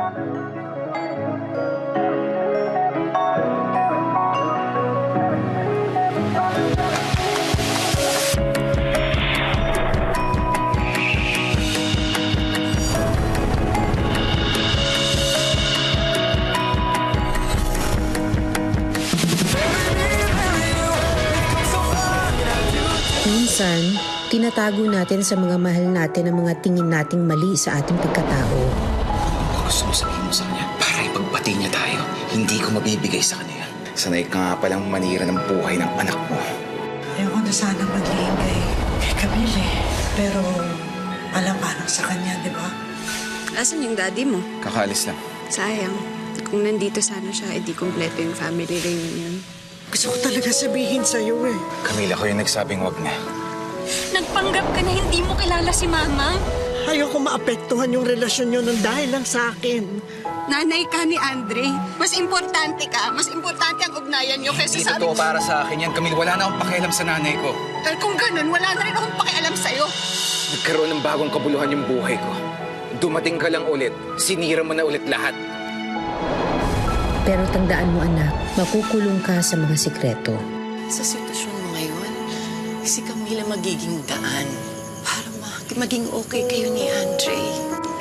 Minsan, tinatago natin sa mga mahal natin ang mga tingin nating mali sa ating pagkatao. Gusto mo sabihin mo sa kanya, para ipagpati niya tayo, hindi ko mabibigay sa kanya. Sanay ka nga palang manira ng buhay ng anak mo. Ayoko na sana maging kay Camille. Pero alang-alang sa kanya, di ba? Asan yung daddy mo? Kakaalis lang. Sayang. Kung nandito sana siya, edi kompleto yung family reunion. Gusto ko talaga sabihin sa'yo eh. Camille, ako yung nagsabing wag na. Nagpanggap ka na hindi mo kilala si Mama? Ayoko maapektuhan yung relasyon nyo nang dahil lang sa akin. Nanay ka ni Andre. Mas importante ka. Mas importante ang ugnayan niyo kaysa Hindi sa totoo para sa akin yan. Camille, wala na akong pakialam sa nanay ko. Dahil kung ganun, wala na rin akong pakialam sa'yo. Nagkaroon ng bagong kabuluhan yung buhay ko. Dumating ka lang ulit. Sinira mo na ulit lahat. Pero tandaan mo anak, makukulong ka sa mga sikreto. Sa sitwasyon mo ngayon, si Camila magiging daan para maging okay kayo ni Andre.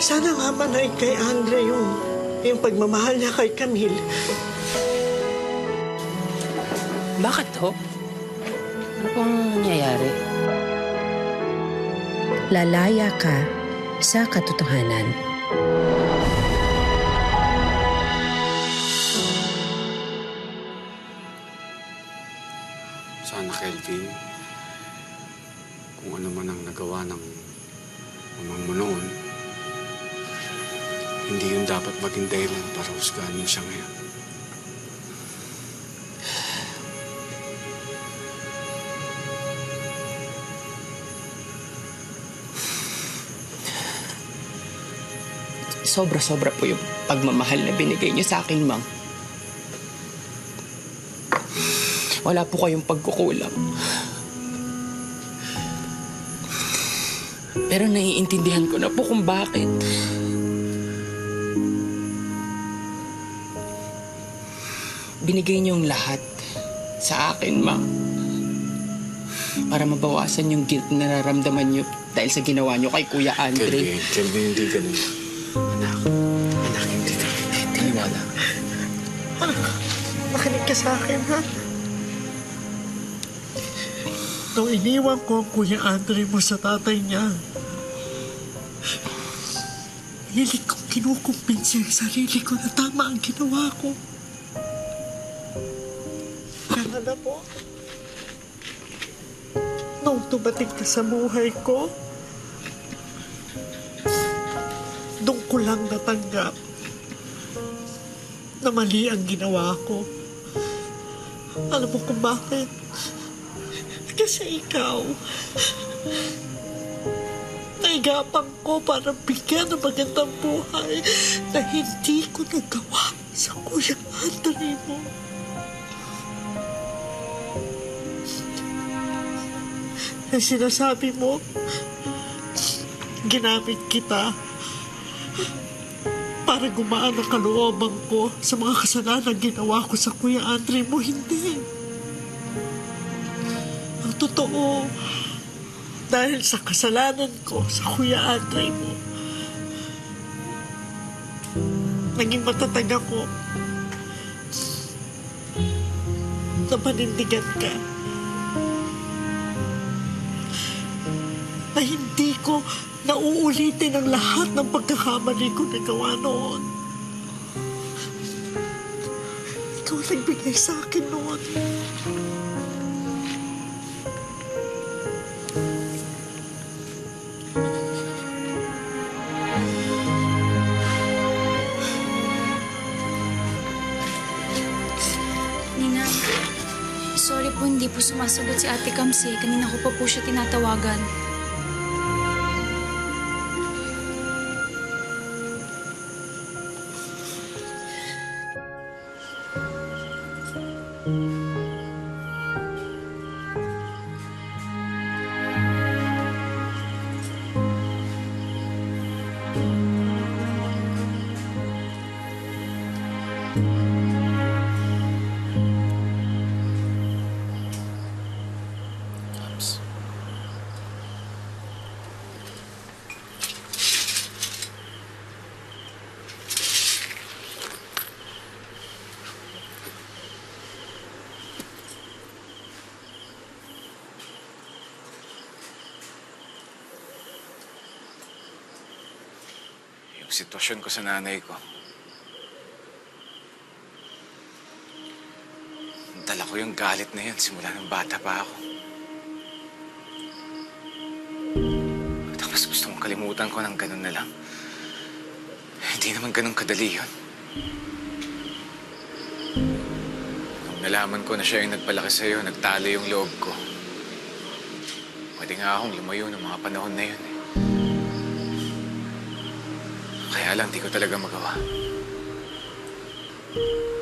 Sana nga manay kay Andre yung pagmamahal niya kay Camille. Bakit ho? Ano pong nangyayari? Lalaya ka sa katotohanan. Sana, Kelvin, kung ano man ang nagawa ng mamang mo noon, hindi yun dapat maging dahilan para husgahan mo siya ngayon. Sobra-sobra po yung pagmamahal na binigay niyo sa akin, Mang. Wala po kayong pagkukulang. Pero naiintindihan ko na po kung bakit. Binigay niyo yung lahat sa akin, Ma. Para mabawasan yung guilt na nararamdaman niyo dahil sa ginawa niyo kay Kuya Andre. Kelvin, hindi ganun. Anak, hindi ka. Tiniwala. Anak, makinig ka sa akin, ha? Nung iniwan ko ang Kuya Andre mo sa tatay niya, hilig kong kinukumpinsi ang sarili ko na tama ang ginawa ko. Kaya na po, nung tumating ka sa buhay ko, doon ko lang natanggap na mali ang ginawa ko. Alam mo kung bakit? Kasi ikaw, naigapang ko para bigyan ng magandang buhay na hindi ko nagawa sa Kuya Andre mo. Ang sinasabi mo, ginamit kita para gumaan ang kalooban ko sa mga kasalanan ginawa ko sa Kuya Andre mo. Hindi. Totoo, dahil sa kasalanan ko sa Kuya Andre mo, naging matatag ako na panindigan ka na hindi ko nauulitin ang lahat ng pagkakamali ko na gawa noon. Ikaw nagbigay sa akin noon. Sorry po, hindi po sumasagot si Ate Kamsi. Kanina ko pa po siya tinatawagan. yung sitwasyon ko sa nanay ko. Dala ko yung galit na yun simula nung bata pa ako. Tapos gusto mong kalimutan ko ng ganun na lang. Hindi naman ganun kadali yun. Nung nalaman ko na siya yung nagpalaki sa'yo, nagtalo yung loob ko. Pwede nga akong lumayo ng mga panahon na yun. Kaya lang, di ko talaga magawa.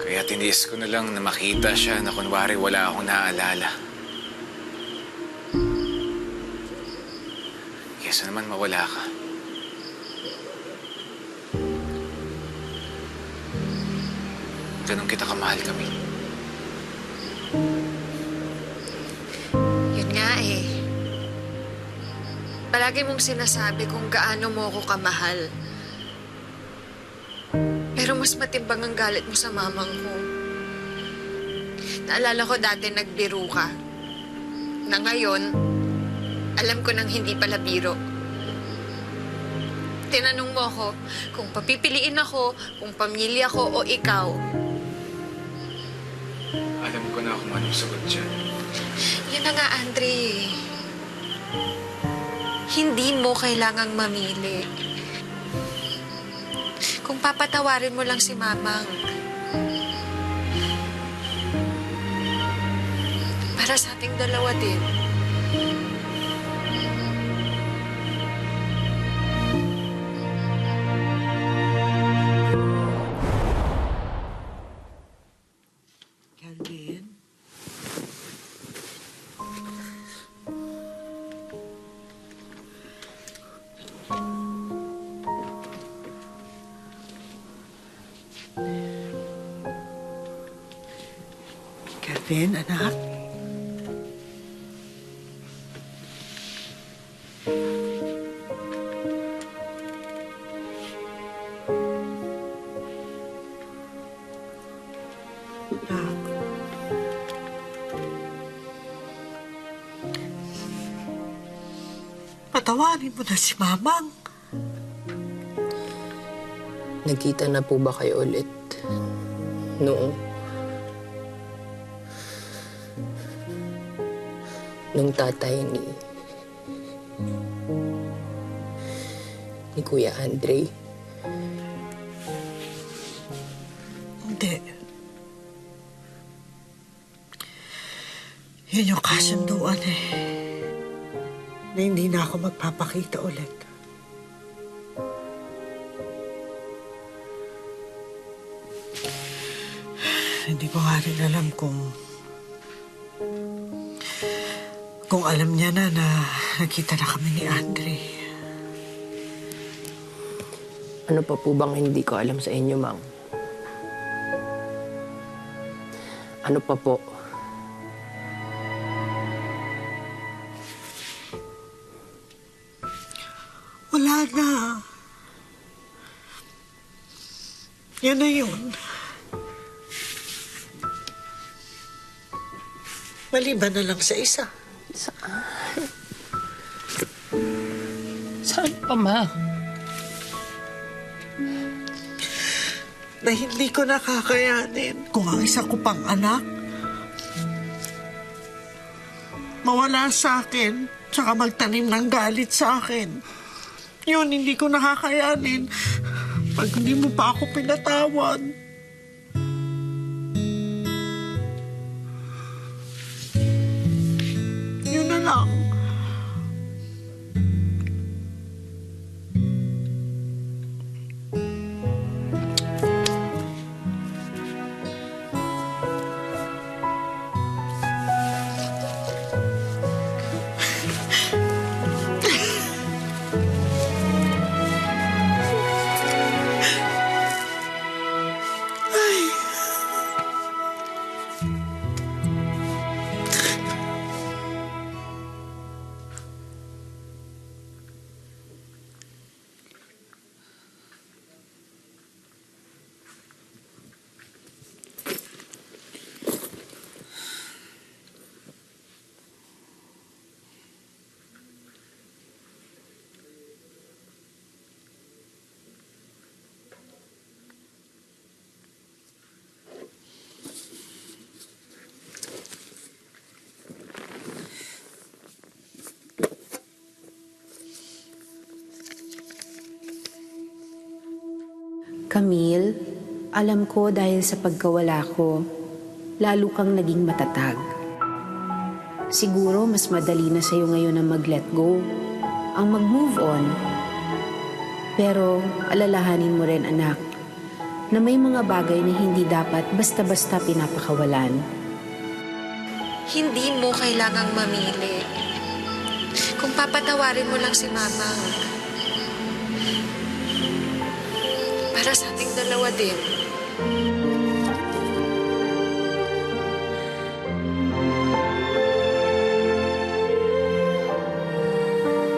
Kaya tiniis ko na lang na makita siya na kunwari wala akong naaalala. Kesa naman mawala ka. Ganun kita kamahal, Camille. Yun nga eh. Palagi mong sinasabi kung gaano mo ako kamahal. Pero mas matimbang ang galit mo sa mamang ko. Naalala ko dati nagbiro ka. Na ngayon, alam ko nang hindi pala biro. Tinanong mo ako kung papipiliin ako, kung pamilya ko o ikaw. Alam ko na kung anong sagot dyan. Yan na nga, Andre. Hindi mo kailangang mamili. Kung papatawarin mo lang si Mamang, para sa ating dalawa din. Calvin? Calvin, anak? Patawarin mo na si Mamang. Nagkita na po ba kayo ulit? Nung tatay ni Kuya Andre? Hindi. Yun yung kasunduan eh. Na hindi na ako magpapakita ulit. Hindi ko nga rin alam kung alam niya na nakita na kami ni Andre. Ano pa po bang hindi ko alam sa inyo, Mang? Ano pa po? Wala na. Yan na yun. Maliban na lang sa isa. Saan pa, Ma? Na hindi ko nakakayanin kung ang isa ko pang anak mawala sa akin tsaka magtanim ng galit sa akin. Yun, hindi ko nakakayanin pag hindi mo pa ako pinatawad. Yun na lang. Camille, alam ko dahil sa pagkawala ko, lalo kang naging matatag. Siguro mas madali na sa'yo ngayon ang mag-let go, ang mag-move on. Pero alalahanin mo rin, anak, na may mga bagay na hindi dapat basta-basta pinapakawalan. Hindi mo kailangang mamili. Kung papatawarin mo lang si Mama, para sa ating dalawa din.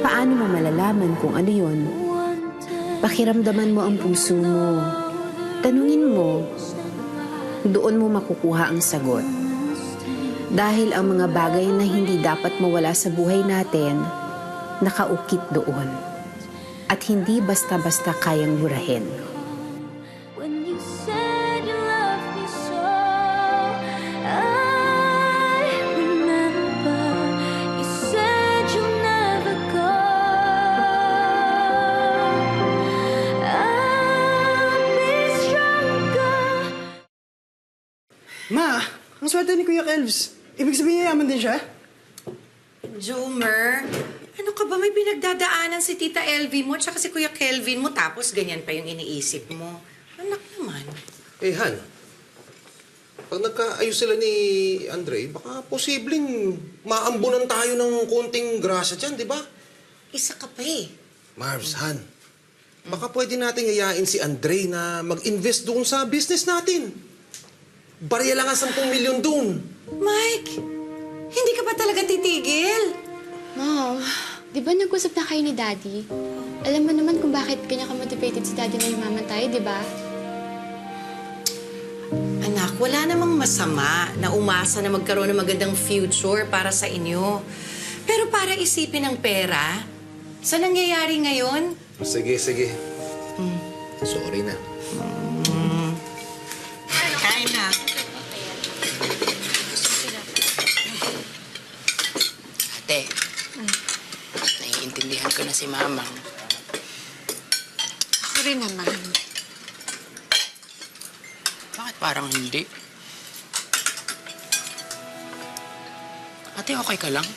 Paano mo malalaman kung ano yun? Pakiramdaman mo ang puso mo. Tanungin mo. Doon mo makukuha ang sagot. Dahil ang mga bagay na hindi dapat mawala sa buhay natin, nakaukit doon. At hindi basta-basta kayang burahin. Ma, ang swerte ni Kuya Kelvs. Ibig sabihin yaman din siya? Jomer, ano ka ba? May pinagdadaanan si Tita Elvie mo tsaka si Kuya Kelvin mo tapos ganyan pa yung iniisip mo. Anak naman. Eh, Han, pag nagkaayos sila ni Andre, baka posibleng maambunan tayo ng konting grasa dyan, di ba? Isa ka pa eh. Marvs, Han, baka pwede nating yayain si Andre na mag-invest doon sa business natin. Barya lang ang 10 milyon doon. Mike, hindi ka ba talaga titigil? Mom, di ba nag-usap na kayo ni Daddy? Alam mo naman kung bakit kanya ka-motivated si Daddy na yumaman tayo, di ba? Anak, wala namang masama na umasa na magkaroon ng magandang future para sa inyo. Pero para isipin ang pera, sa nangyayari ngayon? Sige. Sorry na. Kain na. Ate, naiintindihan ko na si Mamang. Ako rin naman. Bakit parang hindi? Ate, okay ka lang?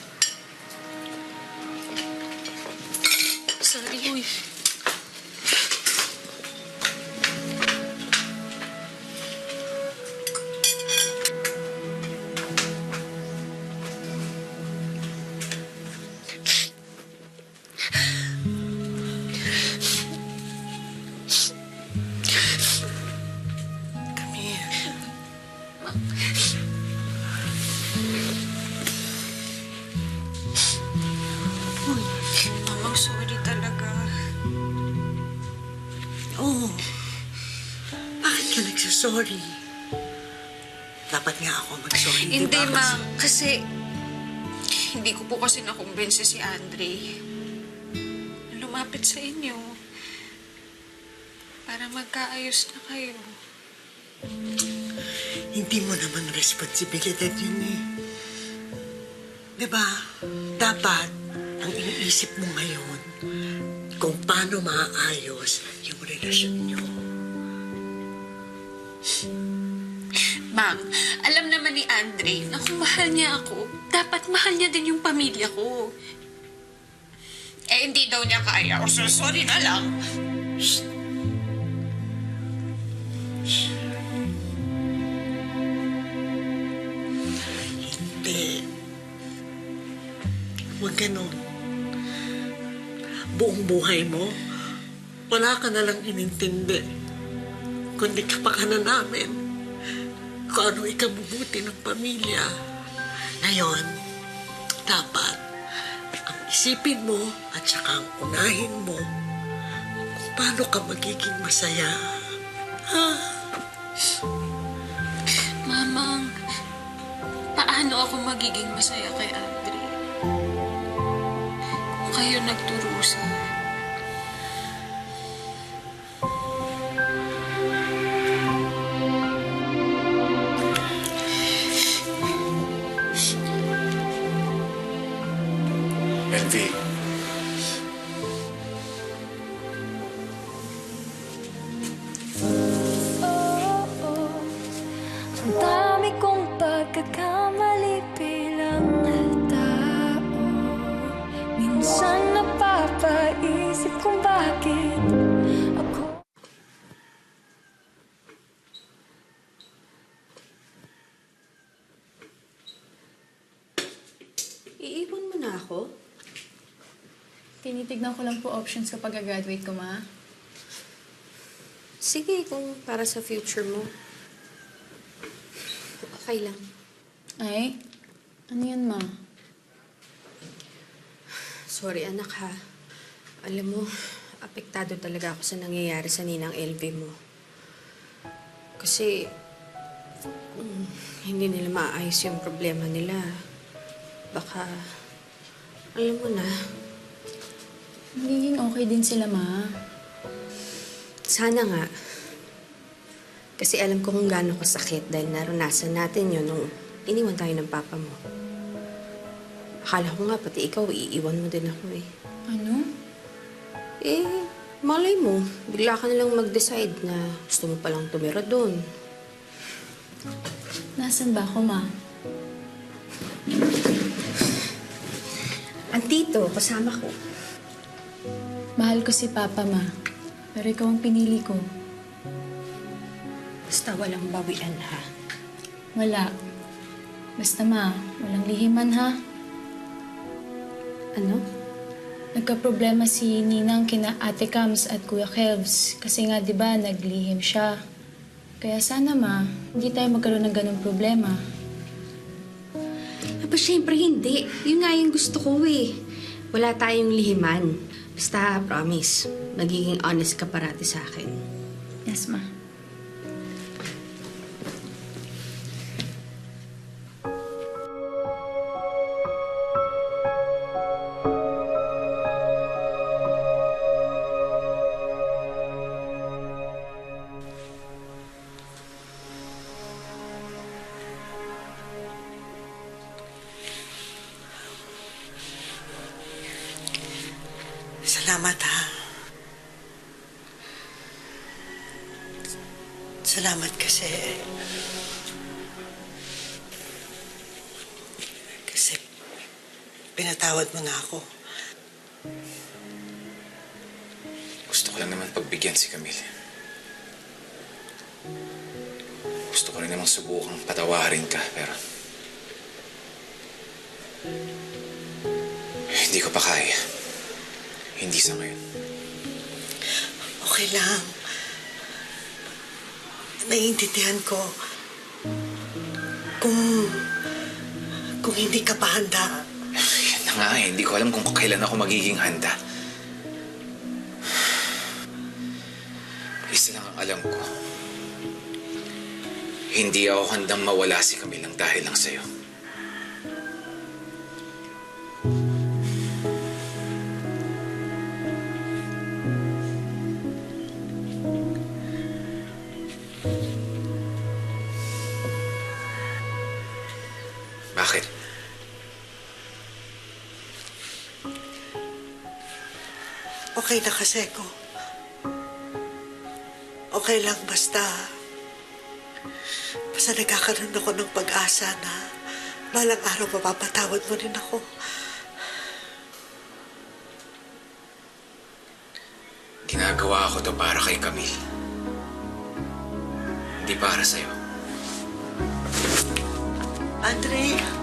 Sorry. Uy. Mamang, sorry talaga. Oh, bakit ka nagsasorry? Dapat nga ako mag-sorry, Hindi, di ba? Ma. Kasi hindi ko po kasi nakumbinsi si Andre. Lumapit sa inyo. Para magkaayos na kayo. Hindi mo naman responsibilidad yun eh. Di ba? Dapat, ang iniisip mo ngayon, kung paano maaayos yung relasyon niyo. Mang, alam naman ni Andre na kung mahal niya ako, dapat mahal niya din yung pamilya ko. Eh, hindi daw niya kaya. O, so sorry na lang. Hindi. Huwag ganun. Buong buhay mo, wala ka na lang inintindi. Kundi kapaka na namin kung ano ikabubuti ng pamilya. Ngayon, dapat ang isipin mo at saka ang unahin mo kung paano ka magiging masaya. Ha? Mamang, paano ako magiging masaya kay Andre? Kung kayo nagturusa. Envy. Iiwan mo na ako? Tinitignan ko lang po options kapag graduate ko, Ma. Sige, kung para sa future mo. Okay lang. Ay, ano yan, Ma? Sorry, anak, ha. Alam mo, apektado talaga ako sa nangyayari sa ninang LV mo. Kasi, hindi nila maayos yung problema nila. Baka, alam mo na, Magiging okay din sila, Ma. sana nga. Kasi alam ko kung gaano kasakit dahil naranasan natin yun nung iniwan tayo ng papa mo. Akala ko nga, pati ikaw, iiwan mo din ako eh. Ano? Eh, malay mo, bigla ka nalang mag-decide na gusto mo palang tumira doon. Nasaan ba ako, Ma? Andito, kasama ko. Mahal ko si Papa, Ma. Pero ikaw ang pinili ko. Basta walang bawian, ha? Wala. Basta, Ma, walang lihiman, ha? Ano? Nagka-problema si Ninang kina Ate Cams at Kuya Kevs. Kasi nga, di ba, naglihim siya. Kaya sana, Ma, hindi tayo magkaroon ng ganong problema. Aba, syempre hindi. Yun nga yung gusto ko eh. Wala tayong lihiman. Basta, promise, magiging honest ka parati sa akin. Yes, Ma. Salamat, ha. Salamat kasi pinatawad mo na ako. Gusto ko lang naman pagbigyan si Camille. Gusto ko rin namang subukang patawarin ka, pero hindi ko pa kaya. Hindi sa ngayon. Okay lang. Naiintindihan ko kung hindi ka pa handa. Yan na nga eh. Hindi ko alam kung kailan ako magiging handa. Isa lang ang alam ko. Hindi ako handang mawala si Camille ng dahil lang sa'yo. Bakit? Okay na kasi ko. Okay lang basta nagkakaroon ako ng pag-asa na balang araw mapapatawad mo rin ako. Ginagawa ko to para kay Camille. Hindi para sa'yo. Andre!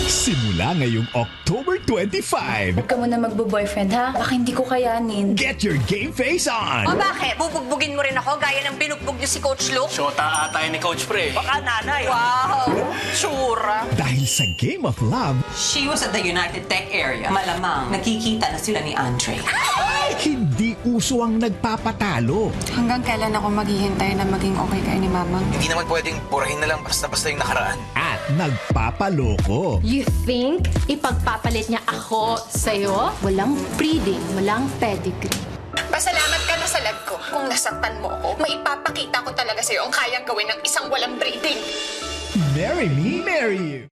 Simula ngayong October 25. Huwag ka muna magbo-boyfriend, ha? Baka hindi ko kayanin. Get your game face on! O bakit? Bubugbugin mo rin ako gaya ng binugbog niyo si Coach Luke? Shota ata ni Coach Pre. Baka nanay. Wow! Tsura! Dahil sa Game of Love, She was at the United Tech area. Malamang, nakikita na sila ni Andre. hindi uso ang nagpapatalo. Hanggang kailan ako maghihintay na maging okay kayo ni Mama? Hindi naman pwedeng purahin na lang basta-basta yung nakaraan. At nagpapaloko. You think ipagpapalit niya ako sa'yo? Walang breeding, walang pedigree. Pasalamat ka na sa lag ko. Kung nasaktan mo ako, maipapakita ko talaga sa'yo ang kayang gawin ng isang walang breeding. Marry me, marry you.